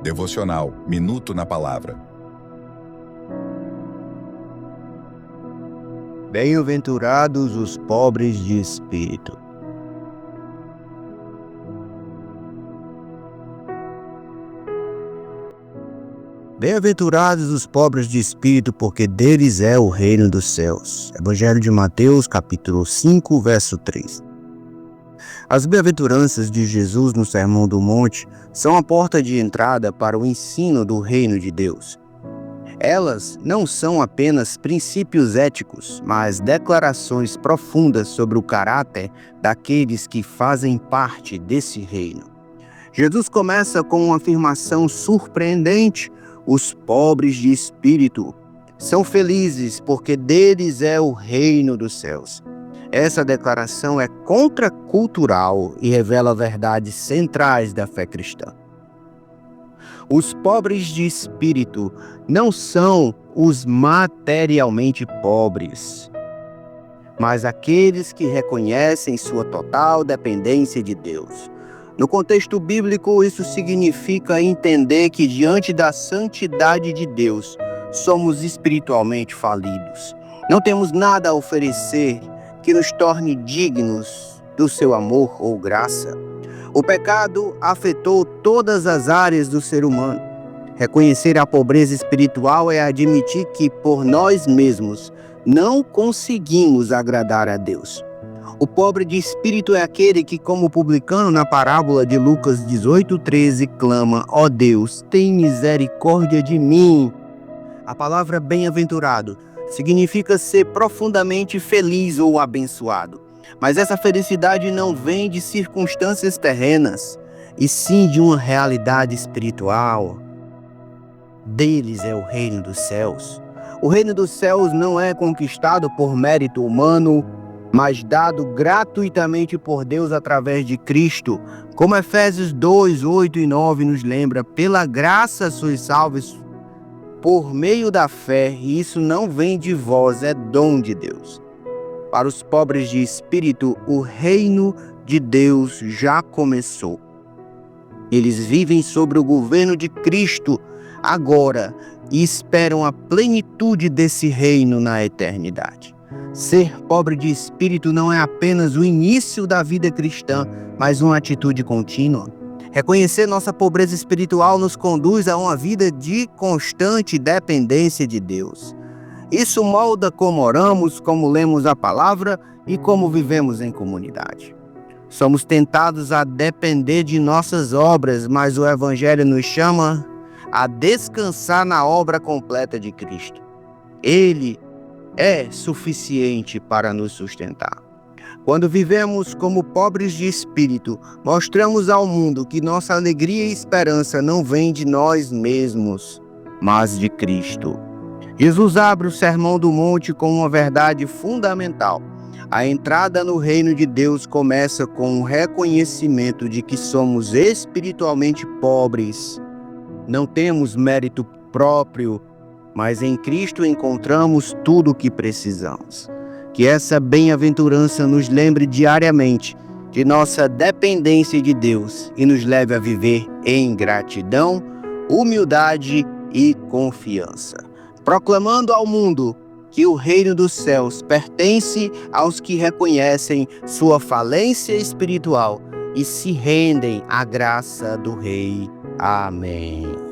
Devocional Minuto na Palavra. Bem-aventurados os pobres de espírito. Bem-aventurados os pobres de espírito, porque deles é o reino dos céus. Evangelho de Mateus, capítulo 5, verso 3. As bem-aventuranças de Jesus no Sermão do Monte são a porta de entrada para o ensino do reino de Deus. Elas não são apenas princípios éticos, mas declarações profundas sobre o caráter daqueles que fazem parte desse reino. Jesus começa com uma afirmação surpreendente: os pobres de espírito são felizes porque deles é o reino dos céus. Essa declaração é contracultural e revela verdades centrais da fé cristã. Os pobres de espírito não são os materialmente pobres, mas aqueles que reconhecem sua total dependência de Deus. No contexto bíblico, isso significa entender que diante da santidade de Deus, somos espiritualmente falidos. Não temos nada a oferecer que nos torne dignos do seu amor ou graça. O pecado afetou todas as áreas do ser humano. Reconhecer a pobreza espiritual é admitir que, por nós mesmos, não conseguimos agradar a Deus. O pobre de espírito é aquele que, como o publicano na parábola de Lucas 18:13, clama: ó Deus, tem misericórdia de mim. A palavra bem-aventurado significa ser profundamente feliz ou abençoado. Mas essa felicidade não vem de circunstâncias terrenas, e sim de uma realidade espiritual. Deles é o reino dos céus. O reino dos céus não é conquistado por mérito humano, mas dado gratuitamente por Deus através de Cristo. Como Efésios 2, 8 e 9 nos lembra: pela graça sois salvos por meio da fé, e isso não vem de vós, é dom de Deus. Para os pobres de espírito, o reino de Deus já começou. Eles vivem sobre o governo de Cristo agora e esperam a plenitude desse reino na eternidade. Ser pobre de espírito não é apenas o início da vida cristã, mas uma atitude contínua. Reconhecer nossa pobreza espiritual nos conduz a uma vida de constante dependência de Deus. Isso molda como oramos, como lemos a palavra e como vivemos em comunidade. Somos tentados a depender de nossas obras, mas o Evangelho nos chama a descansar na obra completa de Cristo. Ele é suficiente para nos sustentar. Quando vivemos como pobres de espírito, mostramos ao mundo que nossa alegria e esperança não vêm de nós mesmos, mas de Cristo. Jesus abre o Sermão do Monte com uma verdade fundamental. A entrada no reino de Deus começa com o reconhecimento de que somos espiritualmente pobres. Não temos mérito próprio, mas em Cristo encontramos tudo o que precisamos. Que essa bem-aventurança nos lembre diariamente de nossa dependência de Deus e nos leve a viver em gratidão, humildade e confiança, proclamando ao mundo que o reino dos céus pertence aos que reconhecem sua falência espiritual e se rendem à graça do Rei. Amém.